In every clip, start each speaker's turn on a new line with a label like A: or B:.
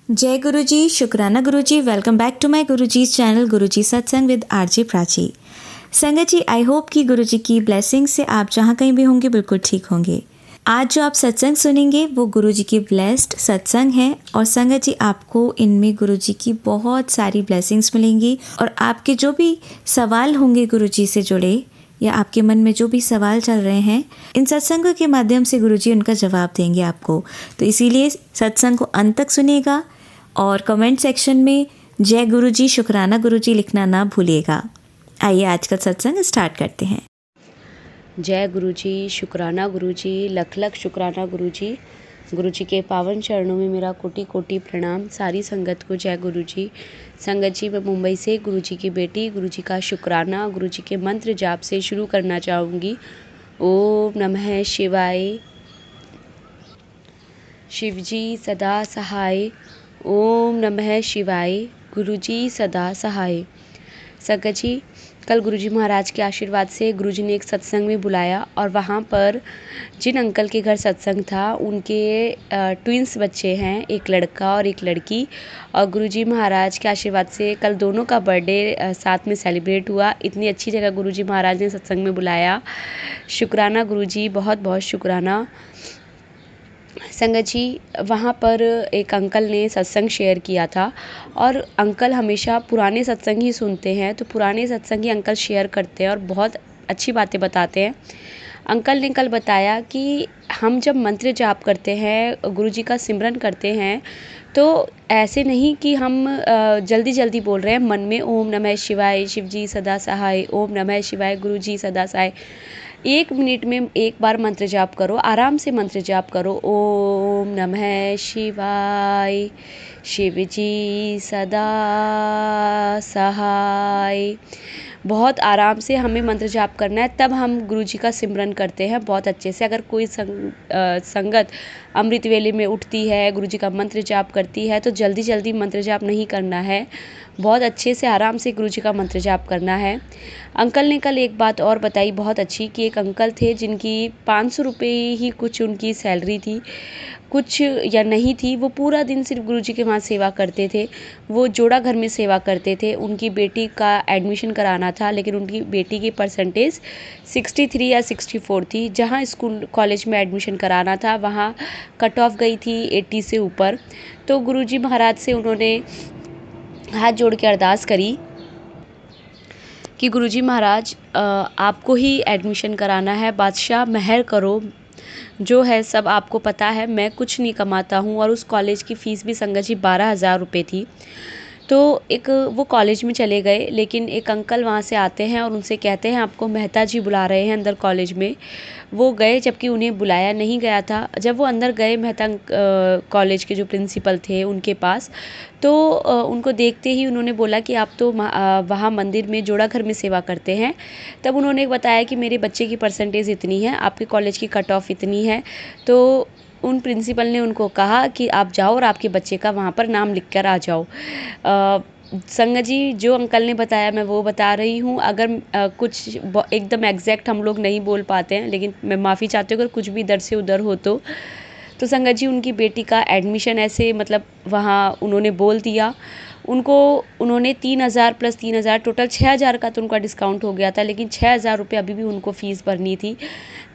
A: जय गुरु जी, शुक्राना गुरु जी। Welcome back to my Guru ji channel गुरु जी सत्संग विद आरजे प्राची। संगत जी, आई होप कि गुरु जी की ब्लेसिंग से आप जहाँ कहीं भी होंगे बिल्कुल ठीक होंगे। आज जो आप सत्संग सुनेंगे वो गुरु जी की ब्लेस्ड सत्संग है और संगत जी आपको इनमें गुरु जी की बहुत सारी ब्लेसिंग्स मिलेंगी और आपके जो भी सवाल होंगे गुरु जी से जुड़े या आपके मन में जो भी सवाल चल रहे हैं, इन सत्संगों के माध्यम से गुरुजी उनका जवाब देंगे आपको। तो इसीलिए सत्संग को अंत तक सुनिएगा और कमेंट सेक्शन में जय गुरुजी, शुक्राना गुरुजी लिखना ना भूलिएगा। आइए आज का सत्संग स्टार्ट करते हैं।
B: जय गुरुजी, शुक्राना गुरुजी, लख लख शुक्राना गुरुजी। गुरुजी के पावन चरणों में मेरा कोटि कोटि प्रणाम। सारी संगत को जय गुरुजी। संगत जी, मैं मुंबई से गुरुजी की बेटी गुरुजी का शुक्राना गुरुजी के मंत्र जाप से शुरू करना चाहूँगी। ओम नमः शिवाय। शिवजी सदा सहाय। ओम नमः शिवाय। गुरुजी सदा सहाय। संगत जी, कल गुरुजी महाराज के आशीर्वाद से गुरुजी ने एक सत्संग में बुलाया और वहाँ पर जिन अंकल के घर सत्संग था उनके ट्विंस बच्चे हैं, एक लड़का और एक लड़की। और गुरुजी महाराज के आशीर्वाद से कल दोनों का बर्थडे साथ में सेलिब्रेट हुआ। इतनी अच्छी जगह गुरुजी महाराज ने सत्संग में बुलाया। शुक्राना गुरुजी, बहुत बहुत शुक्राना। संगत जी, वहाँ पर एक अंकल ने सत्संग शेयर किया था और अंकल हमेशा पुराने सत्संग ही सुनते हैं, तो पुराने सत्संग ही अंकल शेयर करते हैं और बहुत अच्छी बातें बताते हैं। अंकल ने कल बताया कि हम जब मंत्र जाप करते हैं, गुरुजी का सिमरन करते हैं, तो ऐसे नहीं कि हम जल्दी जल्दी बोल रहे हैं मन में ओम नमः शिवाय, शिवजी सदा सहाय, ओम नमः शिवाय, गुरुजी सदा सहाय। 1 मिनट में एक बार मंत्र जाप करो, आराम से मंत्र जाप करो। ओम नमः शिवाय, शिवजी सदा सहाय। बहुत आराम से हमें मंत्र जाप करना है, तब हम गुरुजी का सिमरन करते हैं बहुत अच्छे से। अगर कोई संगत अमृत वेले में उठती है, गुरुजी का मंत्र जाप करती है, तो जल्दी जल्दी मंत्र जाप नहीं करना है, बहुत अच्छे से आराम से गुरुजी का मंत्र जाप करना है। अंकल ने कल एक बात और बताई बहुत अच्छी कि एक अंकल थे जिनकी 500 रुपये ही कुछ उनकी सैलरी थी, कुछ या नहीं थी। वो पूरा दिन सिर्फ गुरुजी के वहाँ सेवा करते थे। वो जोड़ा घर में सेवा करते थे। उनकी बेटी का एडमिशन कराना था, लेकिन उनकी बेटी की परसेंटेज 63 या 64 थी। जहाँ स्कूल कॉलेज में एडमिशन कराना था वहाँ कट ऑफ गई थी 80 से ऊपर। तो गुरुजी महाराज से उन्होंने हाथ जोड़ के अरदास करी कि गुरुजी महाराज, आपको ही एडमिशन कराना है, बादशाह मेहर करो। जो है सब आपको पता है, मैं कुछ नहीं कमाता हूँ। और उस कॉलेज की फ़ीस भी संगत जी 12,000 रुपये थी। तो एक वो कॉलेज में चले गए, लेकिन एक अंकल वहाँ से आते हैं और उनसे कहते हैं आपको मेहता जी बुला रहे हैं अंदर कॉलेज में। वो गए, जबकि उन्हें बुलाया नहीं गया था। जब वो अंदर गए मेहता कॉलेज के जो प्रिंसिपल थे उनके पास, तो उनको देखते ही उन्होंने बोला कि आप तो वहाँ मंदिर में जोड़ा घर में सेवा करते हैं। तब उन्होंने बताया कि मेरे बच्चे की परसेंटेज इतनी है, आपके कॉलेज की कट ऑफ इतनी है। तो उन प्रिंसिपल ने उनको कहा कि आप जाओ और आपके बच्चे का वहाँ पर नाम लिख कर आ जाओ। संगत जी, जो अंकल ने बताया मैं वो बता रही हूँ। अगर कुछ एकदम एग्जैक्ट हम लोग नहीं बोल पाते हैं, लेकिन मैं माफ़ी चाहती हूँ अगर कुछ भी इधर से उधर हो तो संगत जी, उनकी बेटी का एडमिशन ऐसे मतलब वहाँ उन्होंने बोल दिया। उन्होंने 3,000 प्लस 3,000 टोटल 6,000 का तो उनका डिस्काउंट हो गया था, लेकिन 6,000 रुपये अभी भी उनको फ़ीस भरनी थी।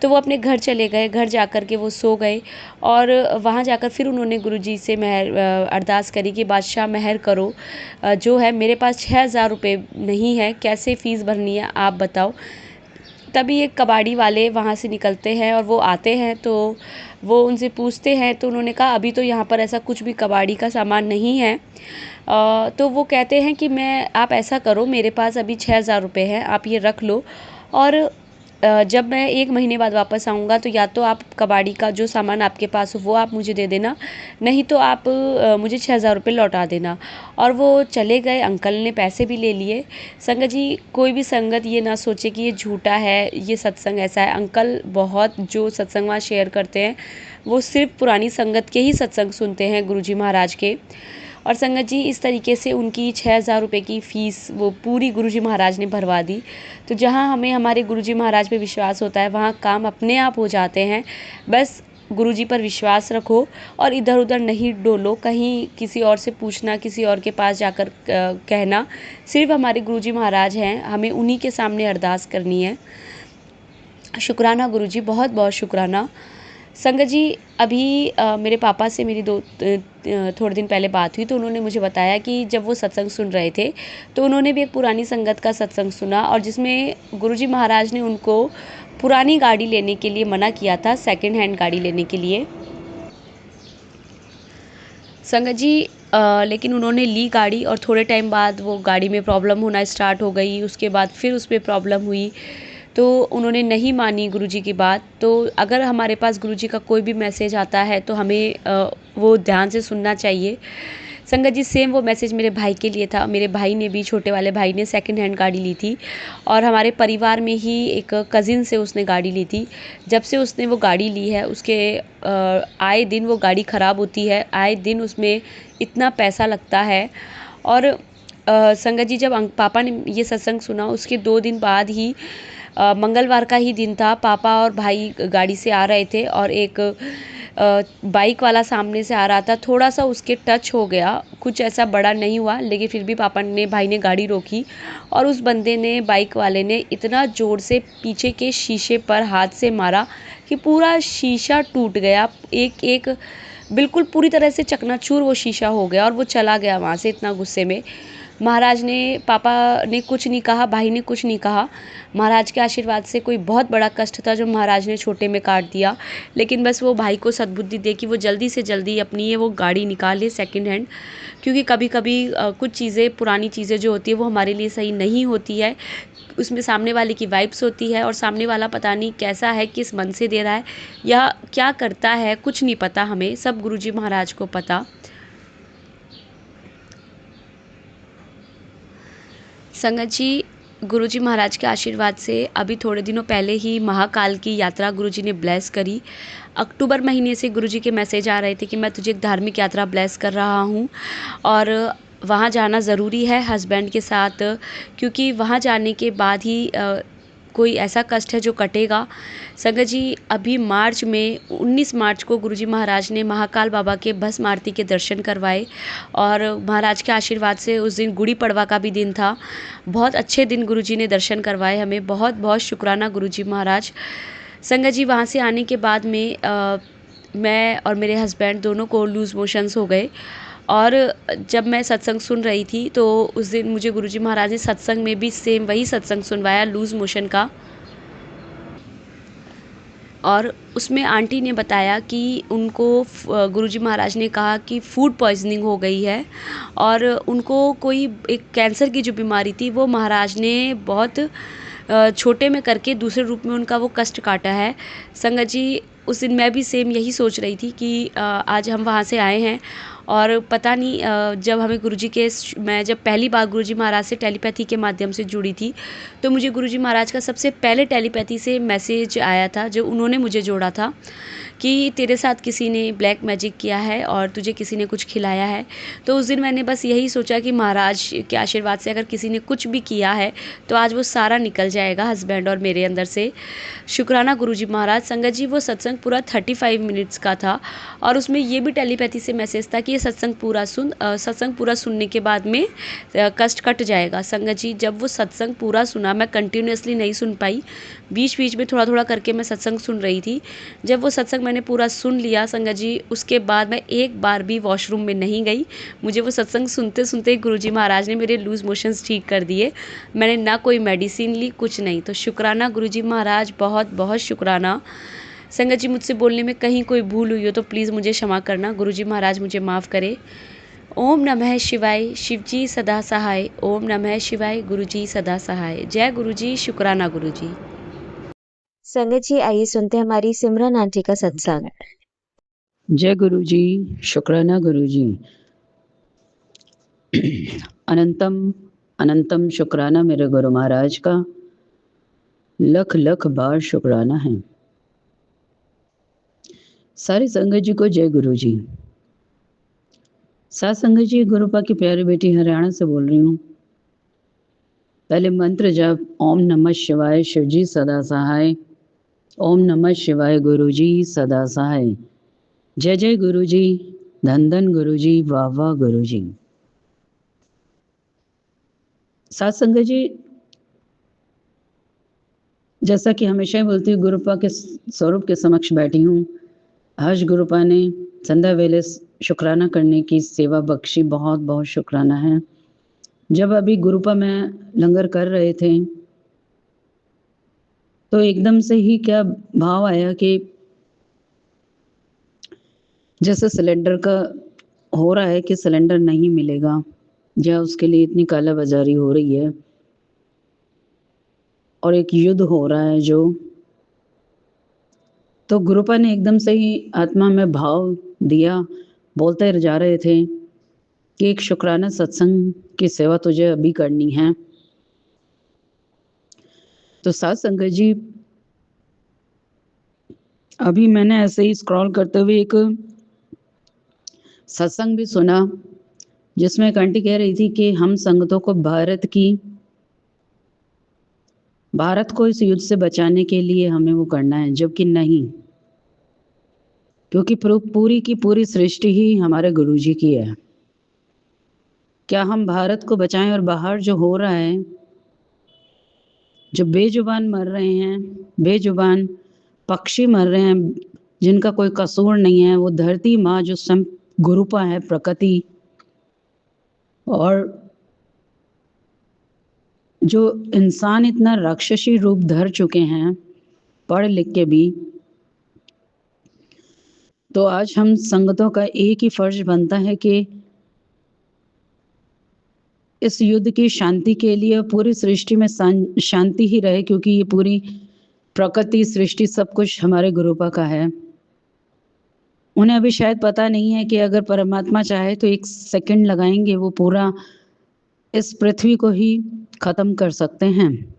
B: तो वो अपने घर चले गए। घर जाकर के वो सो गए और वहाँ जाकर फिर उन्होंने गुरुजी से अरदास करी कि बादशाह मेहर करो, जो है मेरे पास 6,000 रुपये नहीं है, कैसे फ़ीस भरनी है आप बताओ। तभी एक कबाड़ी वाले वहाँ से निकलते हैं और वो आते हैं, तो वो उनसे पूछते हैं। तो उन्होंने कहा अभी तो यहाँ पर ऐसा कुछ भी कबाड़ी का सामान नहीं है। तो वो कहते हैं कि आप ऐसा करो, मेरे पास अभी 6,000 रुपये है, आप ये रख लो और जब मैं 1 महीने बाद वापस आऊँगा तो या तो आप कबाड़ी का जो सामान आपके पास हो वो आप मुझे दे देना, नहीं तो आप मुझे 6,000 रुपये लौटा देना। और वो चले गए। अंकल ने पैसे भी ले लिए। संगत जी, कोई भी संगत ये ना सोचे कि ये झूठा है, ये सत्संग ऐसा है। अंकल बहुत जो सत्संग वहाँ शेयर करते हैं वो सिर्फ पुरानी संगत के ही सत्संग सुनते हैं गुरुजी महाराज के। और संगत जी, इस तरीके से उनकी 6,000 रुपये की फ़ीस वो पूरी गुरुजी महाराज ने भरवा दी। तो जहाँ हमें हमारे गुरुजी महाराज पे विश्वास होता है वहाँ काम अपने आप हो जाते हैं। बस गुरुजी पर विश्वास रखो और इधर उधर नहीं डोलो, कहीं किसी और से पूछना, किसी और के पास जाकर कहना। सिर्फ हमारे गुरुजी महाराज हैं, हमें उन्हीं के सामने अरदास करनी है। शुक्राना गुरुजी, बहुत बहुत शुक्राना। संगत जी, अभी मेरे पापा से मेरी थोड़े दिन पहले बात हुई तो उन्होंने मुझे बताया कि जब वो सत्संग सुन रहे थे तो उन्होंने भी एक पुरानी संगत का सत्संग सुना और जिसमें गुरुजी महाराज ने उनको पुरानी गाड़ी लेने के लिए मना किया था, सेकंड हैंड गाड़ी लेने के लिए। संगत जी, लेकिन उन्होंने ली गाड़ी और थोड़े टाइम बाद वो गाड़ी में प्रॉब्लम होना स्टार्ट हो गई, उसके बाद फिर उसमें प्रॉब्लम हुई, तो उन्होंने नहीं मानी गुरुजी की बात। तो अगर हमारे पास गुरुजी का कोई भी मैसेज आता है तो हमें वो ध्यान से सुनना चाहिए। संगत जी, सेम वो मैसेज मेरे भाई के लिए था। मेरे भाई ने भी, छोटे वाले भाई ने सेकंड हैंड गाड़ी ली थी और हमारे परिवार में ही एक कज़िन से उसने गाड़ी ली थी। जब से उसने वो गाड़ी ली है उसके आए दिन वो गाड़ी ख़राब होती है, आए दिन उसमें इतना पैसा लगता है। और संगत जी, जब पापा ने ये सत्संग सुना उसके 2 दिन बाद ही मंगलवार का ही दिन था, पापा और भाई गाड़ी से आ रहे थे और एक बाइक वाला सामने से आ रहा था, थोड़ा सा उसके टच हो गया, कुछ ऐसा बड़ा नहीं हुआ, लेकिन फिर भी भाई ने गाड़ी रोकी और उस बंदे ने, बाइक वाले ने इतना ज़ोर से पीछे के शीशे पर हाथ से मारा कि पूरा शीशा टूट गया। एक एक बिल्कुल पूरी तरह से चकनाचूर वो शीशा हो गया और वो चला गया वहाँ से इतना गुस्से में। महाराज ने, पापा ने कुछ नहीं कहा, भाई ने कुछ नहीं कहा। महाराज के आशीर्वाद से कोई बहुत बड़ा कष्ट था जो महाराज ने छोटे में काट दिया, लेकिन बस वो भाई को सद्बुद्धि दे कि वो जल्दी से जल्दी अपनी ये वो गाड़ी निकाले सेकंड हैंड, क्योंकि कभी कभी कुछ चीज़ें, पुरानी चीज़ें जो होती है वो हमारे लिए सही नहीं होती है। उसमें सामने वाले की वाइब्स होती है और सामने वाला पता नहीं कैसा है, किस मन से दे रहा है या क्या करता है, कुछ नहीं पता, हमें सब गुरुजी महाराज को पता। संगत जी, गुरुजी महाराज के आशीर्वाद से अभी थोड़े दिनों पहले ही महाकाल की यात्रा गुरुजी ने ब्लेस करी। अक्टूबर महीने से गुरुजी के मैसेज आ रहे थे कि मैं तुझे एक धार्मिक यात्रा ब्लेस कर रहा हूँ और वहाँ जाना ज़रूरी है हस्बैंड के साथ, क्योंकि वहाँ जाने के बाद ही कोई ऐसा कष्ट है जो कटेगा। संगत जी, अभी मार्च में 19 मार्च को गुरुजी महाराज ने महाकाल बाबा के भस्म आरती के दर्शन करवाए और महाराज के आशीर्वाद से उस दिन गुड़ी पड़वा का भी दिन था। बहुत अच्छे दिन गुरुजी ने दर्शन करवाए हमें, बहुत बहुत शुक्राना गुरुजी महाराज। संगत जी, वहाँ से आने के बाद में मैं और मेरे हस्बैंड दोनों को लूज़ मोशंस हो गए और जब मैं सत्संग सुन रही थी तो उस दिन मुझे गुरुजी महाराज ने सत्संग में भी सेम वही सत्संग सुनवाया, लूज़ मोशन का। और उसमें आंटी ने बताया कि उनको गुरुजी महाराज ने कहा कि फूड पॉइजनिंग हो गई है और उनको कोई एक कैंसर की जो बीमारी थी वो महाराज ने बहुत छोटे में करके दूसरे रूप में उनका वो कष्ट काटा है। संगत जी, उस दिन मैं भी सेम यही सोच रही थी कि आज हम वहाँ से आए हैं और पता नहीं, जब हमें गुरुजी के, मैं जब पहली बार गुरुजी महाराज से टेलीपैथी के माध्यम से जुड़ी थी तो मुझे गुरुजी महाराज का सबसे पहले टेलीपैथी से मैसेज आया था जो उन्होंने मुझे जोड़ा था कि तेरे साथ किसी ने ब्लैक मैजिक किया है और तुझे किसी ने कुछ खिलाया है। तो उस दिन मैंने बस यही सोचा कि महाराज के आशीर्वाद से अगर किसी ने कुछ भी किया है तो आज वो सारा निकल जाएगा हस्बैंड और मेरे अंदर से। शुक्राना गुरुजी महाराज। संगत जी, वो सत्संग पूरा 35 मिनट्स का था और उसमें ये भी टेलीपैथी से मैसेज था कि ये सत्संग पूरा सुनने के बाद में कष्ट कट जाएगा। संगत जी, जब वो सत्संग पूरा सुना, मैं कंटिन्यूसली नहीं सुन पाई, बीच बीच में थोड़ा थोड़ा करके मैं सत्संग सुन रही थी। जब वो सत्संग मैंने पूरा सुन लिया संगत जी, उसके बाद मैं एक बार भी वॉशरूम में नहीं गई। मुझे वो सत्संग सुनते सुनते गुरुजी महाराज ने मेरे लूज़ मोशंस ठीक कर दिए। मैंने ना कोई मेडिसिन ली, कुछ नहीं। तो शुक्राना गुरुजी महाराज, बहुत बहुत शुक्राना। संगत जी, मुझसे बोलने में कहीं कोई भूल हुई हो तो प्लीज़ मुझे क्षमा करना, गुरुजी महाराज मुझे माफ़ करे। ओम नमः शिवाय, शिवजी सदा सहाय। ओम नमः शिवाय, गुरुजी सदा सहाय। जय गुरुजी, शुक्राना गुरुजी।
A: संगत जी, आइए सुनते हैं हमारी सिमरन आंटी का सत्संग।
C: जय गुरु जी, शुक्राना गुरु जी। अनंतम अनंतम शुक्राना मेरे गुरु महाराज का, लख लख बार शुक्राना है। सारी संगत जी को जय गुरु जी। सात संगत जी, गुरुपा की प्यारी बेटी हरियाणा से बोल रही हूँ। पहले मंत्र जप ओम नमः शिवाय, शिवजी सदा सहाय। ओम नमः शिवाय गुरु जी सदा सहाय। जय जय गुरु जी, धन धन गुरु जी, वाह वाह गुरु जी। साथ संगत जी, जैसा कि हमेशा ही बोलती हूँ, गुरुपा के स्वरूप के समक्ष बैठी हूँ। आज गुरुपा ने संध्या वेले शुक्राना करने की सेवा बख्शी, बहुत बहुत शुक्राना है। जब अभी गुरुपा में लंगर कर रहे थे तो एकदम से ही क्या भाव आया कि जैसे सिलेंडर का हो रहा है कि सिलेंडर नहीं मिलेगा या उसके लिए इतनी कालाबाजारी हो रही है और एक युद्ध हो रहा है जो, तो गुरुपा ने एकदम से ही आत्मा में भाव दिया। बोलते जा रहे थे कि एक शुक्राना सत्संग की सेवा तुझे अभी करनी है। तो साथ संगत जी, अभी मैंने ऐसे ही स्क्रॉल करते हुए एक सत्संग भी सुना जिसमें एक आंटी कह रही थी कि हम संगतों को भारत को इस युद्ध से बचाने के लिए हमें वो करना है, जबकि नहीं, क्योंकि पूरी की पूरी सृष्टि ही हमारे गुरुजी की है। क्या हम भारत को बचाएं और बाहर जो हो रहा है, जो बेजुबान मर रहे हैं, बेजुबान पक्षी मर रहे हैं जिनका कोई कसूर नहीं है, वो धरती माँ जो गुरुपा है, प्रकृति, और जो इंसान इतना राक्षसी रूप धर चुके हैं पढ़ लिख के भी, तो आज हम संगतों का एक ही फर्ज बनता है कि इस युद्ध की शांति के लिए पूरी सृष्टि में शांति ही रहे, क्योंकि ये पूरी प्रकृति, सृष्टि, सब कुछ हमारे गुरुपा का है। उन्हें अभी शायद पता नहीं है कि अगर परमात्मा चाहे तो एक सेकंड लगाएंगे वो पूरा इस पृथ्वी को ही खत्म कर सकते हैं।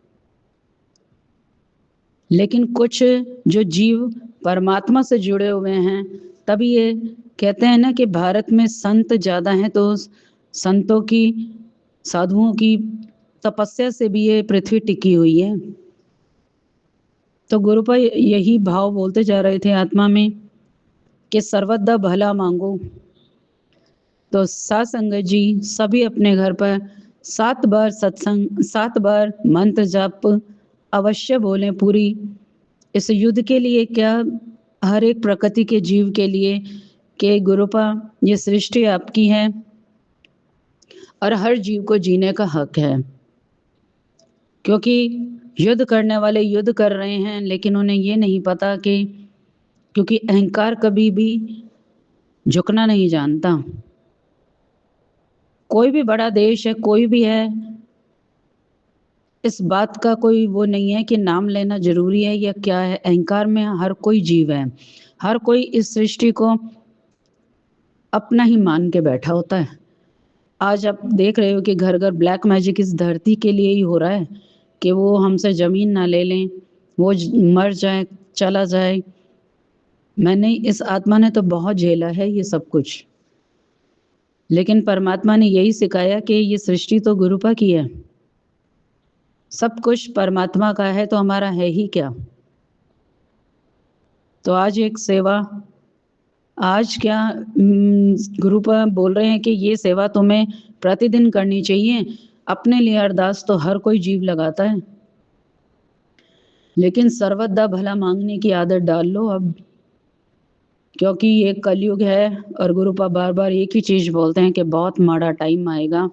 C: लेकिन कुछ जो जीव परमात्मा से जुड़े हुए हैं, तभी ये कहते हैं ना कि भारत में संत ज्यादा हैं, तो संतों की, साधुओं की तपस्या से भी ये पृथ्वी टिकी हुई है। तो गुरुपा यही भाव बोलते जा रहे थे आत्मा में कि सर्वदा भला मांगो। तो सात संगत जी सभी अपने घर पर 7 बार सत्संग, 7 बार मंत्र जाप अवश्य बोलें। पूरी इस युद्ध के लिए क्या, हर एक प्रकृति के जीव के लिए, कि गुरुपा ये सृष्टि आपकी है और हर जीव को जीने का हक है। क्योंकि युद्ध करने वाले युद्ध कर रहे हैं, लेकिन उन्हें ये नहीं पता कि, क्योंकि अहंकार कभी भी झुकना नहीं जानता। कोई भी बड़ा देश है, कोई भी है, इस बात का कोई वो नहीं है कि नाम लेना जरूरी है या क्या है। अहंकार में हर कोई जीव है, हर कोई इस सृष्टि को अपना ही मान के बैठा होता है। आज आप देख रहे हो कि घर घर ब्लैक मैजिक इस धरती के लिए ही हो रहा है कि वो हमसे जमीन ना ले लें, वो मर जाए, चला जाए। मैंने, इस आत्मा ने तो बहुत झेला है ये सब कुछ, लेकिन परमात्मा ने यही सिखाया कि ये सृष्टि तो गुरुपा की है, सब कुछ परमात्मा का है, तो हमारा है ही क्या। तो आज एक सेवा, आज क्या गुरुपा बोल रहे हैं कि ये सेवा तुम्हें प्रतिदिन करनी चाहिए। अपने लिए अरदास तो हर कोई जीव लगाता है, लेकिन सर्वदा भला मांगने की आदत डाल लो अब, क्योंकि ये कलयुग है और गुरुपा बार बार एक ही चीज बोलते हैं कि बहुत माड़ा टाइम आएगा।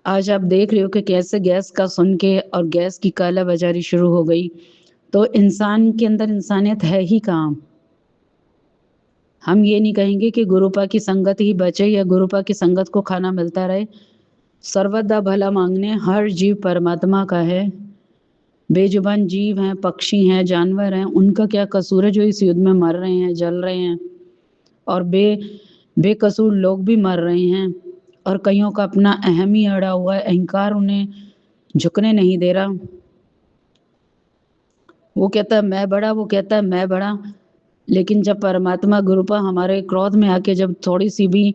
C: आज आप देख रहे हो कि कैसे गैस का सुन के और गैस की कालाबाजारी शुरू हो गई, तो इंसान के अंदर इंसानियत है ही कहाँ। हम ये नहीं कहेंगे कि गुरुपा की संगत ही बचे या गुरुपा की संगत को खाना मिलता रहे। सर्वदा भला मांगने, हर जीव परमात्मा का है। बेजुबान जीव हैं, पक्षी हैं, जानवर हैं, उनका क्या कसूर है जो इस युद्ध में मर रहे हैं, जल रहे हैं, और बेकसूर लोग भी मर रहे हैं, और कईयों का अपना अहम ही अड़ा हुआ है, अहंकार उन्हें झुकने नहीं दे रहा। वो कहता है मैं बड़ा, वो कहता है मैं बड़ा, लेकिन जब परमात्मा गुरुपा हमारे क्रोध में आके जब थोड़ी सी भी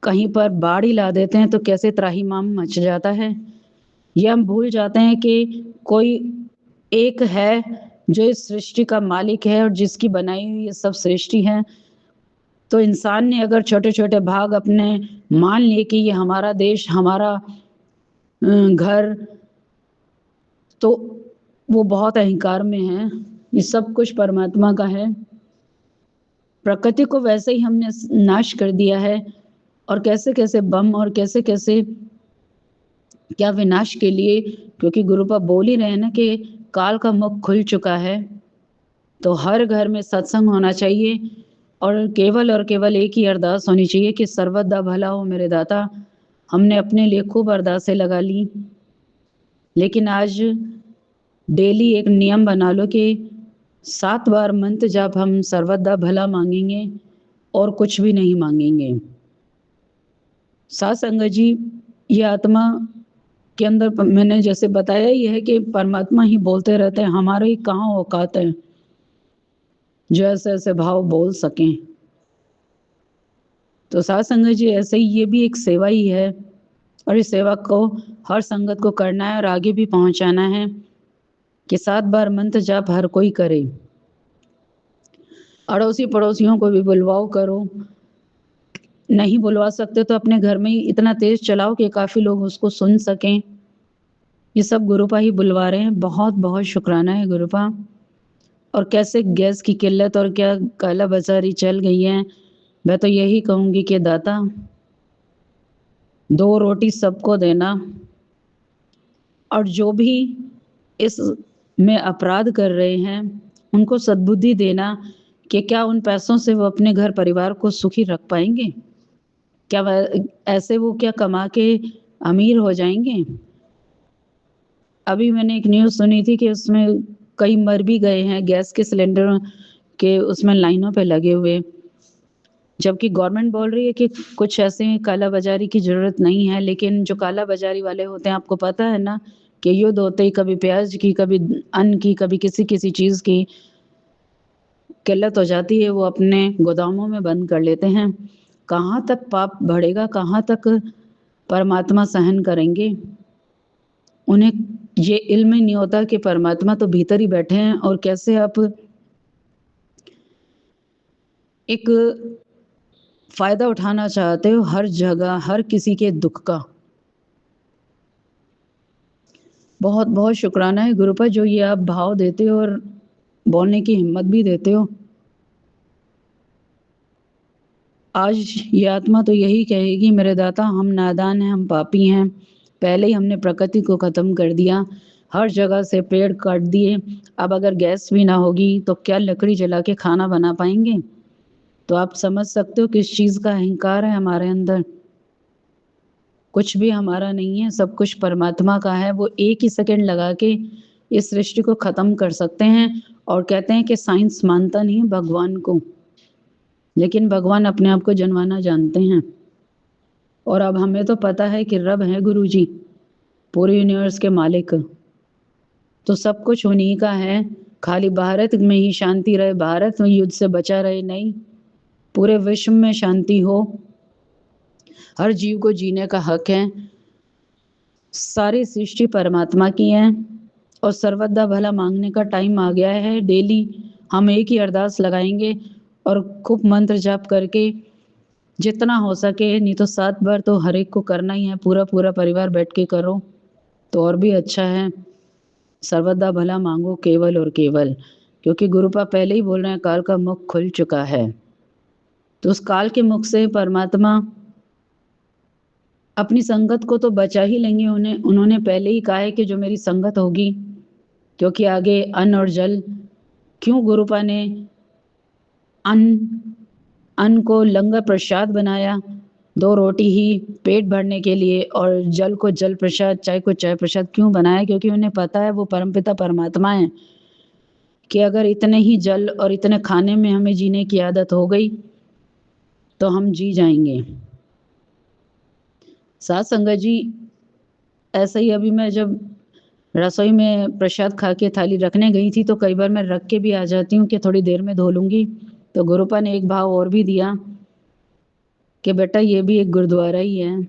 C: कहीं पर बाढ़ ही ला देते हैं तो कैसे त्राहिमाम मच जाता है। ये हम भूल जाते हैं कि कोई एक है जो इस सृष्टि का मालिक है और जिसकी बनाई हुई ये सब सृष्टि है। तो इंसान ने अगर छोटे-छोटे भाग अपने मान लिए कि ये हमारा देश, हमारा घर, तो वो बहुत अहंकार में है। ये सब कुछ परमात्मा का है। प्रकृति को वैसे ही हमने नाश कर दिया है और कैसे-कैसे बम और कैसे-कैसे क्या विनाश के लिए, क्योंकि गुरुपा बोल ही रहे हैं ना कि काल का मुख खुल चुका है। तो हर घर में सत्संग होना चाहिए और केवल एक ही अरदास होनी चाहिए कि सर्वदा भला हो मेरे दाता। हमने अपने लिए खूब अरदासें लगा ली, लेकिन आज डेली एक नियम बना लो कि 7 बार मंत्र जाप हम सर्वदा भला मांगेंगे और कुछ भी नहीं मांगेंगे। सात संगत जी, ये आत्मा के अंदर मैंने जैसे बताया ही है कि परमात्मा ही बोलते रहते हैं, हमारे ही कहाँ औकात है जो ऐसे-ऐसे भाव बोल सकें। तो सात संगत जी, ऐसे ही ये भी एक सेवा ही है और इस सेवा को हर संगत को करना है और आगे भी पहुँचाना है कि 7 बार मंत्र जाप हर कोई करे। अड़ोसी-पड़ोसियों को भी बुलवाओ करो। नहीं बुलवा सकते तो अपने घर में ही इतना तेज़ चलाओ कि काफ़ी लोग उसको सुन सकें। ये सब गुरुपा ही बुलवा रहे हैं। बहुत-बहुत शुक्राना है गुरुपा। और कैसे गैस की किल्लत और क्या काला बाज़ारी चल गई है। मैं तो यही कहूँगी कि दाता 2 रोटी सबको देना और जो भी इस में अपराध कर रहे हैं, उनको सद्बुद्धि देना कि क्या उन पैसों से वो अपने घर परिवार को सुखी रख पाएँगे? क्या वह ऐसे वो क्या कमा के अमीर हो जाएँगे? अभी मैंने एक न्यूज़ सुनी थी कि उसमें कई मर भी गए हैं गैस के सिलेंडरों के उसमें लाइनों पे लगे हुए। जबकि गवर्नमेंट बोल रही है कि कुछ ऐसे कालाबाज़ारी की ज़रूरत नहीं है, लेकिन जो कालाबाज़ारी वाले होते हैं, आपको पता है ना कि युद्ध होते ही कभी प्याज़ की, कभी अन्न की, कभी किसी चीज़ की किल्लत हो जाती है, वो अपने गोदामों में बंद कर लेते हैं। कहाँ तक पाप बढ़ेगा, कहाँ तक परमात्मा सहन करेंगे? उन्हें ये इल्म ही नहीं होता कि परमात्मा तो भीतर ही बैठे हैं और कैसे आप एक फ़ायदा उठाना चाहते हो हर जगह, हर किसी के दुःख का। बहुत-बहुत शुक्राना है गुरुपा जो ये आप भाव देते हो और बोलने की हिम्मत भी देते हो। आज ये आत्मा तो यही कहेगी मेरे दाता हम नादान हैं, हम पापी हैं। पहले ही हमने प्रकृति को ख़त्म कर दिया, हर जगह से पेड़ काट दिए। अब अगर गैस भी ना होगी तो क्या लकड़ी जला के खाना बना पाएँगे? तो आप समझ सकते हो किस चीज़ का अहंकार है हमारे अंदर। कुछ भी हमारा नहीं है, सब कुछ परमात्मा का है। वो एक ही सेकंड लगा के इस सृष्टि को ख़त्म कर सकते हैं और कहते हैं कि साइंस मानता नहीं है भगवान को, लेकिन भगवान अपने आप को जनवाना जानते हैं। और अब हमें तो पता है कि रब है गुरुजी, पूरे यूनिवर्स के मालिक। तो सब कुछ उन्हीं का है, खाली भारत में ही शांति रहे, भारत में युद्ध से बचा रहे नहीं, पूरे विश्व में शांति हो। हर जीव को जीने का हक है। सारी सृष्टि परमात्मा की है और सर्वदा भला मांगने का टाइम आ गया है। डेली हम एक ही अरदास लगाएंगे और खूब मंत्र जाप करके जितना हो सके, नहीं तो 7 बार तो हर एक को करना ही है, पूरा परिवार बैठ के करो तो और भी अच्छा है। सर्वदा भला मांगो केवल और केवल, क्योंकि गुरुपा पहले ही बोल रहे हैं काल का मुख खुल चुका है। तो उस काल के मुख से परमात्मा अपनी संगत को तो बचा ही लेंगे। उन्होंने पहले ही कहा है कि जो मेरी संगत होगी, क्योंकि आगे अन्न और जल, क्यों गुरुपा ने अन्न को लंगर प्रसाद बनाया, 2 रोटी ही पेट भरने के लिए और जल को जल प्रसाद, चाय को चाय प्रसाद क्यों बनाया? क्योंकि उन्हें पता है वो परमपिता परमात्मा है कि अगर इतने ही जल और इतने खाने में हमें जीने की आदत हो गई, तो हम जी जाएँगे। साथ संगत जी, ऐसे ही अभी मैं जब रसोई में प्रसाद खा के थाली रखने गई थी, तो कई बार मैं रख के भी आ जाती हूँ कि थोड़ी देर में धो लूँगी। तो गुरुपा ने एक भाव और भी दिया कि बेटा ये भी एक गुरुद्वारा ही है,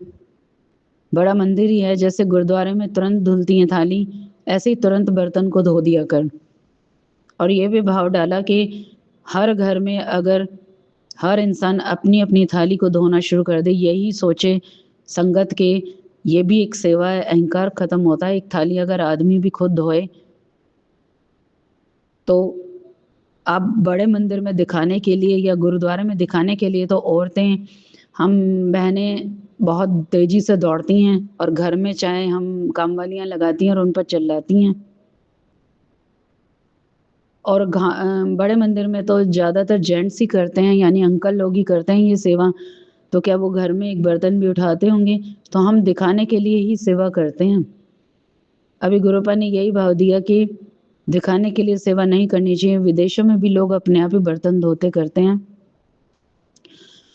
C: बड़ा मंदिर ही है। जैसे गुरुद्वारे में तुरंत धुलती है थाली, ऐसे ही तुरंत बर्तन को धो दिया कर। और ये भी भाव डाला कि हर घर में अगर हर इंसान अपनी-अपनी थाली को धोना शुरू कर दे, यही सोचे संगत के, ये भी एक सेवा है, अहंकार खत्म होता है। एक थाली अगर आदमी भी खुद धोए, तो आप बड़े मंदिर में दिखाने के लिए या गुरुद्वारे में दिखाने के लिए तो औरतें, हम बहनें बहुत तेज़ी से दौड़ती हैं और घर में चाहे हम कामवालियाँ लगाती हैं और उन पर चिल्लाती हैं। और बड़े मंदिर में तो ज़्यादातर जेंट्स ही करते हैं, यानी अंकल लोग ही करते हैं ये सेवा। तो क्या वो घर में एक बर्तन भी उठाते होंगे? तो हम दिखाने के लिए ही सेवा करते हैं। अभी गुरुपा ने यही भाव दिया कि दिखाने के लिए सेवा नहीं करनी चाहिए। विदेशों में भी लोग अपने आप ही बर्तन धोते करते हैं।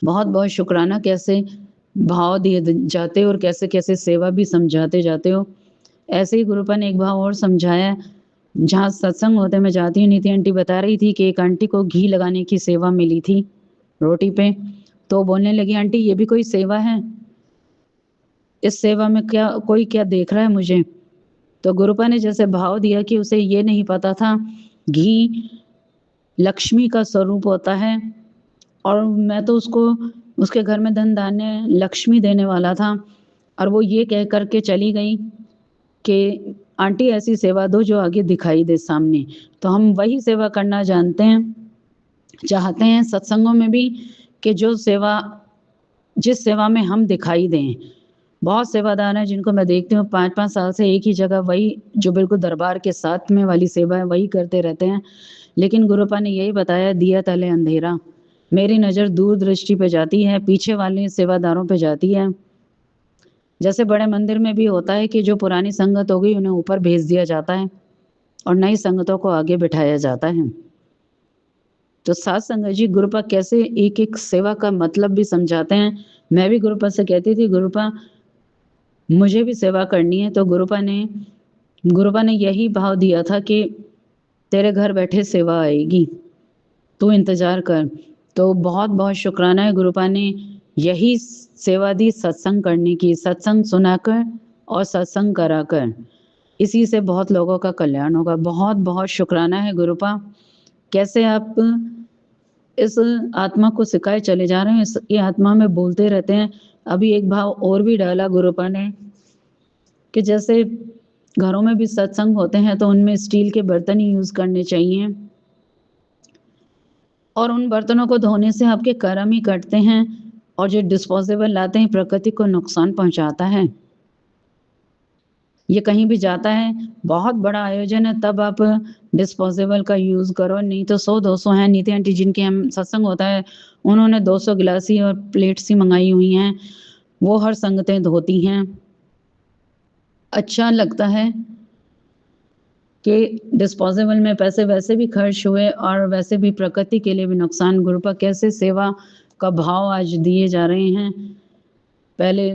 C: बहुत-बहुत शुक्राना, कैसे भाव दिए जाते हो और कैसे-कैसे सेवा भी समझाते जाते हो। ऐसे ही गुरुपा ने एक भाव और समझाया, जहाँ सत्संग होते मैं जाती हूँ, नीति आंटी बता रही थी कि एक आंटी को घी लगाने की सेवा मिली थी रोटी पे, तो बोलने लगी, आंटी ये भी कोई सेवा है? इस सेवा में क्या देख रहा है मुझे? तो गुरुपा ने जैसे भाव दिया कि उसे ये नहीं पता था, घी लक्ष्मी का स्वरूप होता है और मैं तो उसको उसके घर में धन धान्य लक्ष्मी देने वाला था, और वो ये कह कर के चली गई कि आंटी ऐसी सेवा दो जो आगे दिखाई दे सामने। तो हम वही सेवा करना चाहते हैं सत्संगों में भी, कि जिस सेवा में हम दिखाई दें। बहुत सेवादार हैं जिनको मैं देखती हूँ 5-5 साल से एक ही जगह, वही जो बिल्कुल दरबार के साथ में वाली सेवा है वही करते रहते हैं। लेकिन गुरुपा ने यही बताया, दिया तले अंधेरा। मेरी नज़र दूरदृष्टि पे जाती है, पीछे वाले सेवादारों पे जाती है। जैसे बड़े मंदिर में भी होता है कि जो पुरानी संगत हो गई उन्हें ऊपर भेज दिया जाता है और नई संगतों को आगे बिठाया जाता है। तो सात संगत जी गुरुपा कैसे एक-एक सेवा का मतलब भी समझाते हैं। मैं भी गुरुपा से कहती थी, गुरुपा मुझे भी सेवा करनी है, तो गुरुपा ने यही भाव दिया था कि तेरे घर बैठे सेवा आएगी, तू इंतज़ार कर। तो बहुत-बहुत शुक्राना है, गुरुपा ने यही सेवा दी सत्संग करने की, सत्संग सुनाकर और सत्संग कराकर। इसी से बहुत लोगों का कल्याण होगा। बहुत-बहुत शुक्राना है गुरुपा, कैसे आप इस आत्मा को सिखाए चले जा रहे हैं, ये आत्मा में बोलते रहते हैं। अभी एक भाव और भी डाला गुरुपा ने, कि जैसे घरों में भी सत्संग होते हैं तो उनमें स्टील के बर्तन ही यूज़ करने चाहिए, और उन बर्तनों को धोने से आपके कर्म ही कटते हैं, और जो डिस्पोजेबल लाते हैं प्रकृति को नुकसान पहुँचाता है। ये कहीं भी जाता है, बहुत बड़ा आयोजन है तब आप डिस्पोजेबल का यूज़ करो, नहीं तो 100-200 हैं। नीति आंटी जिनके हम सत्संग होता है, उन्होंने 200 गिलासी और प्लेट्स ही मँगाई हुई हैं, वो हर संगतें धोती हैं। अच्छा लगता है कि डिस्पोजेबल में पैसे वैसे भी खर्च हुए और वैसे भी प्रकृति के लिए भी नुकसान। गुरुपा कैसे सेवा का भाव आज दिए जा रहे हैं। पहले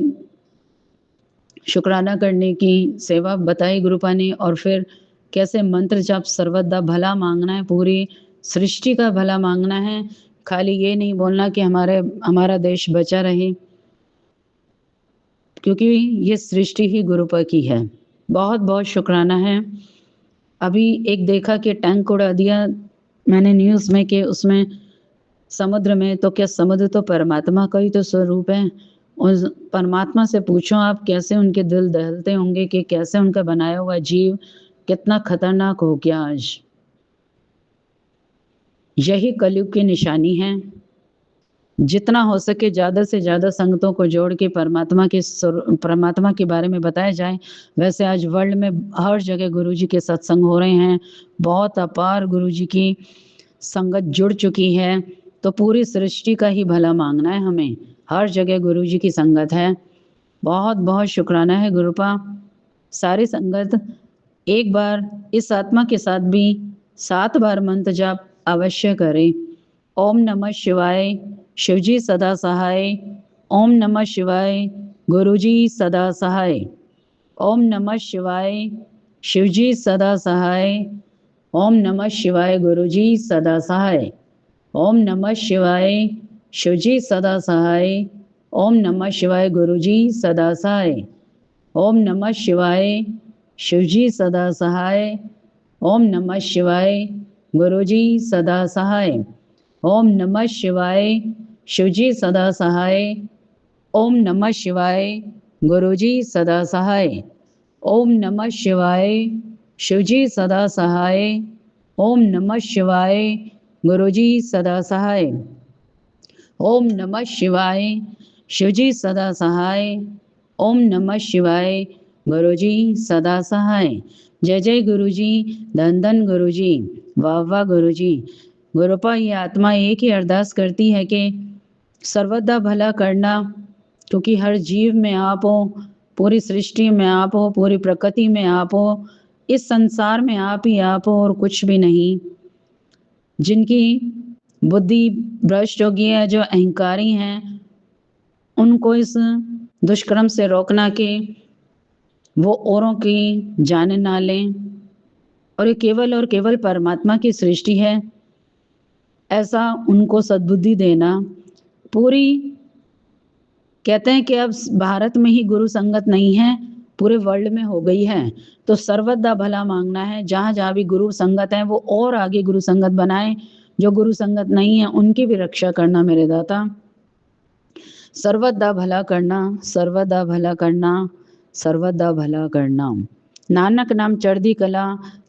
C: शुक्राना करने की सेवा बताई गुरुपा ने, और फिर कैसे मंत्र जाप सर्वदा भला मांगना है, पूरी सृष्टि का भला मांगना है। खाली ये नहीं बोलना कि हमारा देश बचा रहे, क्योंकि ये सृष्टि ही गुरुपा की है। बहुत-बहुत शुक्राना है। अभी एक देखा कि टैंक उड़ा दिया मैंने न्यूज़ में, कि उसमें समुद्र में, तो क्या समुद्र तो परमात्मा का ही तो स्वरूप है। उस परमात्मा से पूछो आप, कैसे उनके दिल दहलते होंगे कि कैसे उनका बनाया हुआ जीव कितना खतरनाक हो गया आज। यही कलयुग की निशानी है। जितना हो सके ज़्यादा से ज़्यादा संगतों को जोड़ के परमात्मा के बारे में बताया जाए। वैसे आज वर्ल्ड में हर जगह गुरुजी के सत्संग हो रहे हैं। बहुत अपार गुरुजी की संगत जुड़ चुकी है, तो पूरी सृष्टि का ही भला मांगना है हमें। हर जगह गुरुजी की संगत है। बहुत-बहुत शुक्राना है गुरुपा। सारी संगत एक बार इस आत्मा के साथ भी 7 बार मंत्र जाप अवश्य करें। ओम नमः शिवाय, शिवजी सदा सहाय। ओम नमः शिवाय, गुरुजी सदा सहाय। ओम नमः शिवाय, शिवजी सदा सहाय। ओम नमः शिवाय, गुरुजी सदा सहाय। ओम नमः शिवाय, शिवजी सदा सहाय। ओम नमः शिवाय, गुरुजी सदा सहाय। ओम नमः शिवाय, शिवजी सदा सहाय। ओम नमः शिवाय। गुरुजी सदा सहाय। ओम नमः शिवाय। शिवजी सदा सहाय। ओम नमः शिवाय। गुरुजी सदा सहाय। ओम नमः शिवाय। शिवजी सदा सहाय। ओम नमः शिवाय। गुरुजी सदा सहाय। ओम नमः शिवाय। शिवजी सदा सहाय। ओम नमः शिवाय। गुरुजी सदा सहाय। जय जय गुरुजी। धन धन गुरुजी। वाह वाह गुरुजी। गुरुपा ये आत्मा एक ही अरदास करती है कि सर्वदा भला करना, क्योंकि हर जीव में आप हो, पूरी सृष्टि में आप हो, पूरी प्रकृति में आप हो, इस संसार में आप ही आप हो और कुछ भी नहीं। जिनकी बुद्धि भ्रष्ट हो गई है, जो अहंकारी हैं, उनको इस दुष्कर्म से रोकना कि वो औरों की जाने ना लें, और ये केवल और केवल परमात्मा की सृष्टि है, ऐसा उनको सद्बुद्धि देना। पूरी कहते हैं कि अब भारत में ही गुरु संगत नहीं है, पूरे वर्ल्ड में हो गई है, तो सर्वदा भला मांगना है। जहाँ जहाँ भी गुरु संगत है वो और आगे गुरु संगत बनाए, जो गुरु संगत नहीं है उनकी भी रक्षा करना मेरे दाता। सर्वदा भला करना, सर्वदा भला करना, सर्वदा भला करना। नानक नाम चढ़दी कला,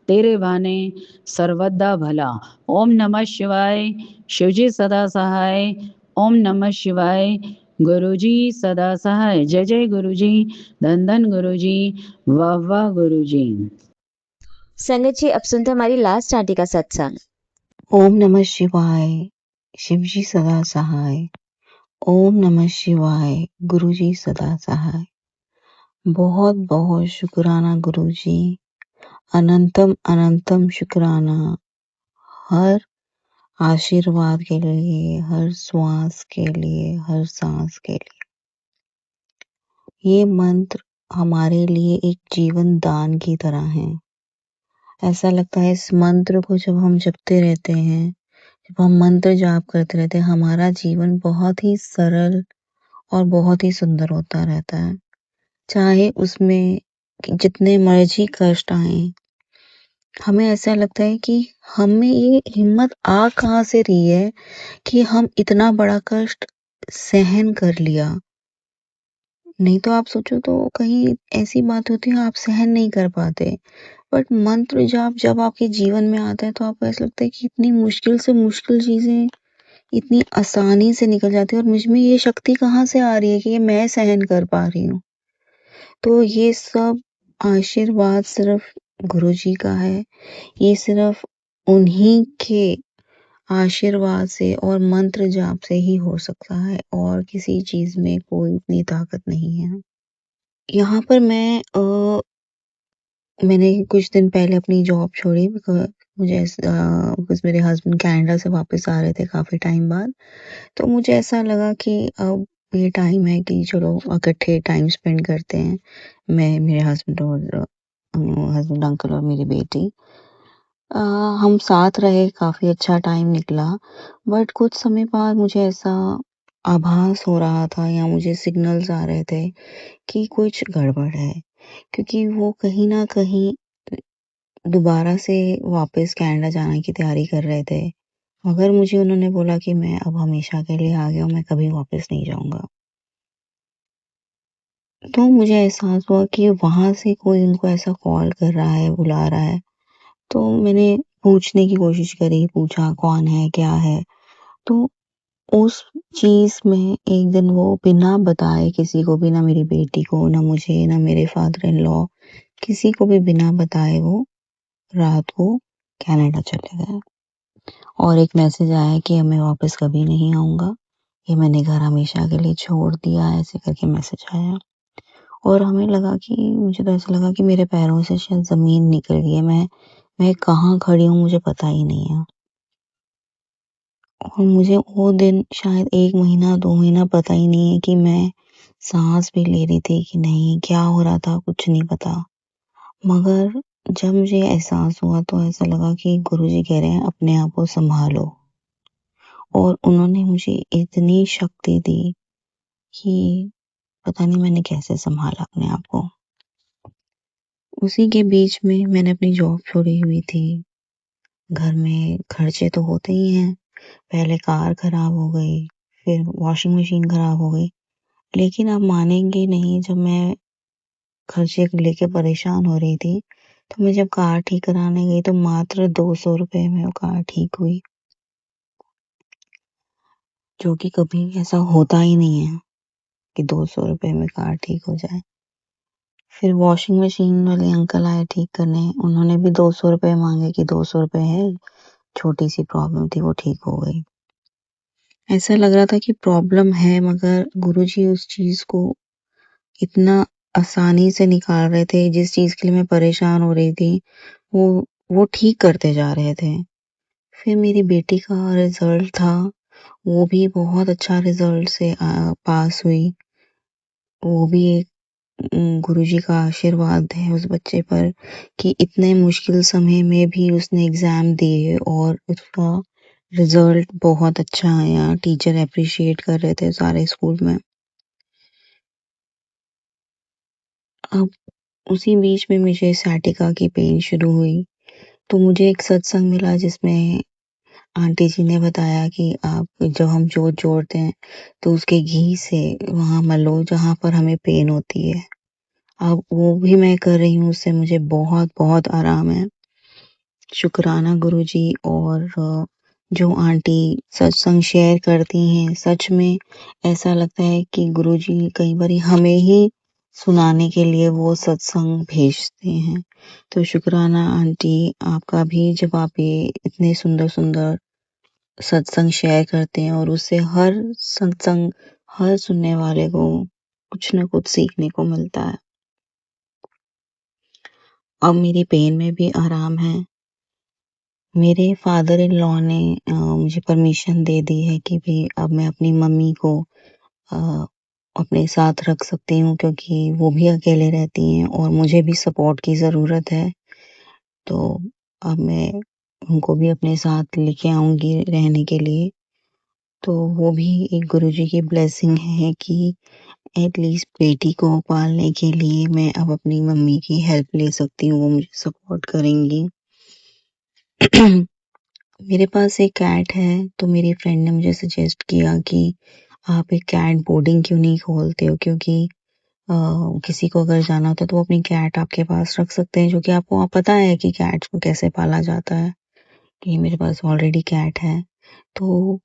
C: तेरे भाने सर्वदा भला। ओम नमः शिवाय। शिवजी सदा सहाय। ओम नमः शिवाय। गुरुजी सदा सहाय। जय जय गुरुजी। धन धन गुरुजी। वाह वाह गुरुजी।
A: संगत जी, अब सुनते हैं हमारी लास्ट आंटी का सत्संग।
D: ओम नमः शिवाय। शिवजी सदा सहाय। ओम नमः शिवाय। गुरुजी सदा सहाय। बहुत बहुत शुक्राना गुरुजी। अनंतम अनंतम शुक्राना हर आशीर्वाद के लिए, हर श्वास के लिए, हर सांस के लिए। ये मंत्र हमारे लिए एक जीवन दान की तरह है। ऐसा लगता है इस मंत्र को जब हम जपते रहते हैं, जब हम मंत्र जाप करते रहते हैं, हमारा जीवन बहुत ही सरल और बहुत ही सुंदर होता रहता है। चाहे उसमें जितने मर्जी कष्ट आए, हमें ऐसा लगता है कि हमें ये हिम्मत आ कहाँ से रही है कि हम इतना बड़ा कष्ट सहन कर लिया। नहीं तो आप सोचो तो कहीं ऐसी बात होती है आप सहन नहीं कर पाते, बट मंत्र जाप जब आपके जीवन में आता है तो आपको ऐसा लगता है कि इतनी मुश्किल से मुश्किल चीजें इतनी आसानी से निकल जाती है, और मुझ में ये शक्ति कहाँ से आ रही है कि ये मैं सहन कर पा रही हूँ। तो ये सब आशीर्वाद सिर्फ गुरुजी का है। ये सिर्फ उन्हीं के आशीर्वाद से और मंत्र जाप से ही हो सकता है, और किसी चीज में कोई इतनी ताकत नहीं है। यहाँ पर मैंने कुछ दिन पहले अपनी जॉब छोड़ी, बिकॉज मेरे हस्बैंड कनाडा से वापस आ रहे थे काफी टाइम बाद। तो मुझे ऐसा लगा कि अब ये टाइम है कि चलो इकट्ठे टाइम स्पेंड करते हैं, मैं, मेरे हस्बैंड और हस्बैंड अंकल और मेरी बेटी। हम साथ रहे, काफी अच्छा टाइम निकला, बट कुछ समय बाद मुझे ऐसा आभास हो रहा था या मुझे सिग्नल्स आ रहे थे कि कुछ गड़बड़ है, क्योंकि वो कहीं ना कहीं दोबारा से वापस कनाडा जाने की तैयारी कर रहे थे, मगर मुझे उन्होंने बोला कि मैं अब हमेशा के लिए आ गया हूँ, मैं कभी वापस नहीं जाऊंगा। तो मुझे एहसास हुआ कि वहां से कोई उनको ऐसा कॉल कर रहा है, बुला रहा है। तो मैंने पूछने की कोशिश करी, पूछा कौन है, क्या है। तो उस चीज में एक दिन वो बिना बताए किसी को भी, ना मेरी बेटी को, ना मुझे, ना मेरे फादर इन लॉ, किसी को भी बिना बताए वो रात को कनाडा चले गए, और एक मैसेज आया कि मैं वापस कभी नहीं आऊंगा, ये मैंने घर हमेशा के लिए छोड़ दिया, ऐसे करके मैसेज आया। और हमें लगा कि, मुझे तो ऐसा लगा कि मेरे पैरों से शायद जमीन निकल गई है, मैं कहाँ खड़ी हूँ मुझे पता ही नहीं है। और मुझे वो दिन शायद 1 महीना 2 महीना पता ही नहीं है कि मैं सांस भी ले रही थी कि नहीं, क्या हो रहा था कुछ नहीं पता। मगर जब मुझे एहसास हुआ तो ऐसा लगा कि गुरुजी कह रहे हैं अपने आप को संभालो, और उन्होंने मुझे इतनी शक्ति दी कि पता नहीं मैंने कैसे संभाला अपने आप को। उसी के बीच में मैंने अपनी जॉब छोड़ी हुई थी। घर में खर्चे तो होते ही हैं। पहले कार खराब हो गई, फिर वॉशिंग मशीन खराब हो गई। लेकिन आप मानेंगे नहीं, जब मैं खर्चे को लेके परेशान हो रही थी, तो मैं जब कार ठीक कराने गई तो मात्र 200 रुपए में वो कार ठीक हुई, जो कि कभी ऐसा होता ही नहीं है कि 200 रुपए में कार ठीक हो जाए। फिर वॉशिंग मशीन वाले अंकल आए ठीक करने, उन्होंने भी 200 रुपए मांगे कि 200 रुपए है, छोटी सी प्रॉब्लम थी, वो ठीक हो गई। ऐसा लग रहा था कि प्रॉब्लम है, मगर गुरुजी उस चीज को इतना आसानी से निकाल रहे थे। जिस चीज के लिए मैं परेशान हो रही थी, वो वो ठीक करते जा रहे थे। फिर मेरी बेटी का रिजल्ट था, वो भी बहुत अच्छा रिजल्ट से पास हुई। वो भी एक गुरुजी का आशीर्वाद है उस बच्चे पर कि इतने मुश्किल समय में भी उसने एग्जाम दिए और उसका रिजल्ट बहुत अच्छा आया। टीचर अप्रिशिएट कर रहे थे सारे स्कूल में। अब उसी बीच में मुझे सciatica की पेन शुरू हुई, तो मुझे एक सत्संग मिला जिसमें आंटी जी ने बताया कि आप जब हम जोत जोड़ते हैं तो उसके घी से वहां मलो जहां पर हमें पेन होती है। अब वो भी मैं कर रही हूँ, उससे मुझे बहुत बहुत आराम है। शुक्राना गुरुजी। और जो आंटी सत्संग शेयर करती हैं, सच में ऐसा लगता है कि गुरुजी कई बार हमें ही सुनाने के लिए वो सत्संग भेजते हैं। तो शुक्राना आंटी आपका भी, जब आप ये इतने सुंदर सुंदर सत्संग शेयर करते हैं और उससे हर सत्संग, हर सुनने वाले को कुछ न कुछ सीखने को मिलता है। अब मेरी पेन में भी आराम है। मेरे फादर इन लॉ ने मुझे परमिशन दे दी है कि भी अब मैं अपनी मम्मी को अ, अपने साथ रख सकती हूँ, क्योंकि वो भी अकेले रहती हैं और मुझे भी सपोर्ट की ज़रूरत है। तो अब मैं उनको भी अपने साथ लेके आऊँगी रहने के लिए। तो वो भी एक गुरुजी की ब्लेसिंग है कि एटलीस्ट बेटी को पालने के लिए मैं अब अपनी मम्मी की हेल्प ले सकती हूँ, वो मुझे सपोर्ट करेंगी। मेरे पास एक कैट है, तो मेरी फ्रेंड ने मुझे सजेस्ट किया कि आप एक कैट बोर्डिंग क्यों नहीं खोलते हो, क्योंकि किसी को अगर जाना होता है तो वो अपनी कैट आपके पास रख सकते हैं, जो कि आपको पता है कि कैट्स को कैसे पाला जाता है। कि मेरे पास ऑलरेडी कैट है, तो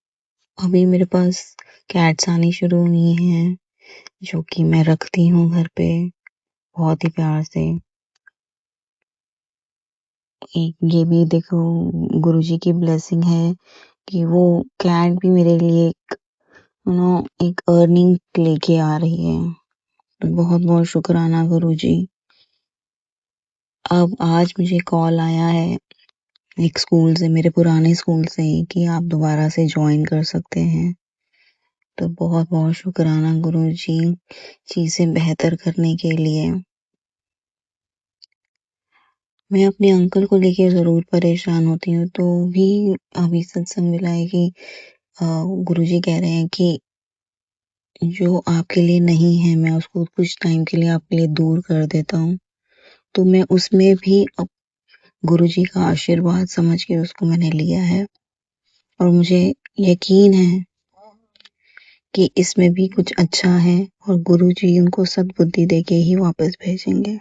D: अभी मेरे पास कैट्स आनी शुरू हुई हैं, जो कि मैं रखती हूँ घर पे बहुत ही प्यार से। एक ये भी देखो गुरुजी की ब्लेसिंग है कि वो कैट भी मेरे लिए एक अर्निंग लेके आ रही है। तो बहुत बहुत शुक्राना गुरुजी। अब आज मुझे कॉल आया है एक स्कूल से, मेरे पुराने स्कूल से ही, कि आप दोबारा से ज्वाइन कर सकते हैं। तो बहुत बहुत शुक्राना गुरुजी चीजें बेहतर करने के लिए। मैं अपने अंकल को लेके ज़रूर परेशान होती हूँ, तो भी अभी सत्संग मिला है कि गुरुजी कह रहे हैं कि जो आपके लिए नहीं है, मैं उसको कुछ टाइम के लिए आपके लिए दूर कर देता हूँ। तो मैं उसमें भी अब गुरुजी का आशीर्वाद समझ के उसको मैंने लिया है, और मुझे यकीन है कि इसमें भी कुछ अच्छा है और गुरुजी उनको सद्बुद्धि देके ही वापस भेजेंगे।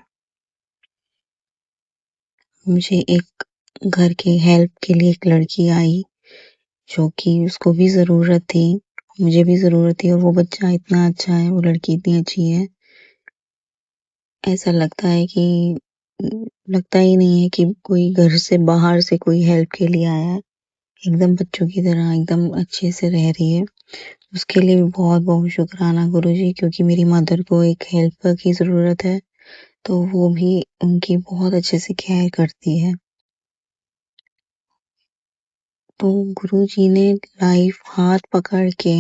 D: मुझे एक घर की हेल्प के लिए एक लड़की आई, जो कि उसको भी ज़रूरत थी, मुझे भी ज़रूरत थी, और वो बच्चा इतना अच्छा है, वो लड़की इतनी अच्छी है। ऐसा लगता है कि लगता ही नहीं है कि कोई घर से बाहर से कोई हेल्प के लिए आया है। एकदम बच्चों की तरह एकदम अच्छे से रह रही है। उसके लिए भी बहुत-बहुत शुक्राना गुरुजी, क्योंकि मेरी मदर को एक हेल्पर की ज़रूरत है, तो वो भी उनकी बहुत अच्छे से केयर करती है। तो गुरुजी ने लाइफ हाथ पकड़ के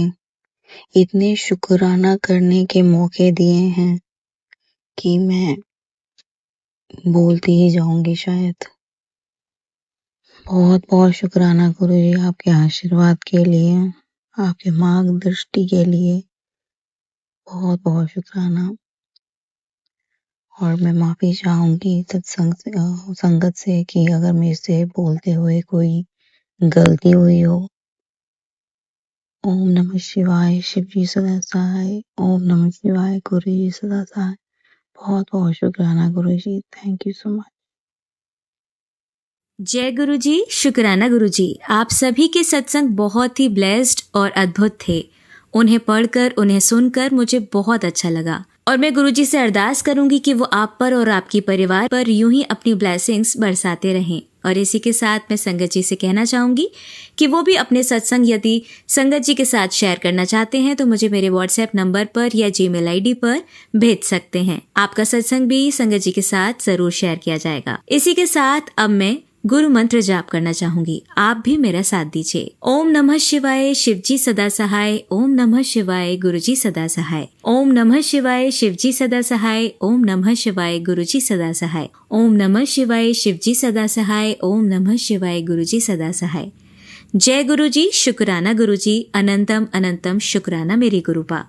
D: इतने शुक्राना करने के मौके दिए हैं कि मैं बोलती ही जाऊंगी शायद। बहुत बहुत शुक्राना गुरुजी आपके आशीर्वाद के लिए, आपके मार्गदृष्टि के लिए। बहुत बहुत शुक्राना। और मैं माफ़ी चाहूँगी संगत से कि अगर मेरे से बोलते हुए कोई गलती हुई हो। ओम नमः शिवाय, शिव जी सदा सहाय। ओम नमः शिवाय, गुरु जी सदा सहाय। बहुत बहुत शुक्राना गुरु जी, थैंक यू सो मच।
A: जय गुरु जी, शुक्राना गुरु जी। आप सभी के सत्संग बहुत ही ब्लेस्ड और अद्भुत थे। उन्हें पढ़कर, उन्हें सुनकर मुझे बहुत अच्छा लगा और मैं गुरु जी से अरदास करूंगी कि वो आप पर और आपकी परिवार पर यूं ही अपनी ब्लेसिंग्स बरसाते रहें। और इसी के साथ मैं संगत जी से कहना चाहूंगी कि वो भी अपने सत्संग यदि संगत जी के साथ शेयर करना चाहते हैं तो मुझे मेरे व्हाट्सएप नंबर पर या जीमेल आईडी पर भेज सकते हैं। आपका सत्संग भी संगत जी के साथ जरूर शेयर किया जाएगा। इसी के साथ अब मैं गुरु मंत्र जाप करना चाहूंगी, आप भी मेरा साथ दीजिए। ओम नमः शिवाय, शिव जी सदा सहाय। ओम नमः शिवाय, गुरु जी सदा सहाय। ओम नमः शिवाय, शिव जी सदा सहाय। ओम नमः शिवाय, गुरु जी सदा सहाय। ओम नमः शिवाय, शिव जी सदा सहाय। ओम नमः शिवाय, गुरु जी सदा सहाय। जय गुरु जी, शुक्राना गुरु जी, अनंतम अनंतम शुक्राना मेरी गुरुपा।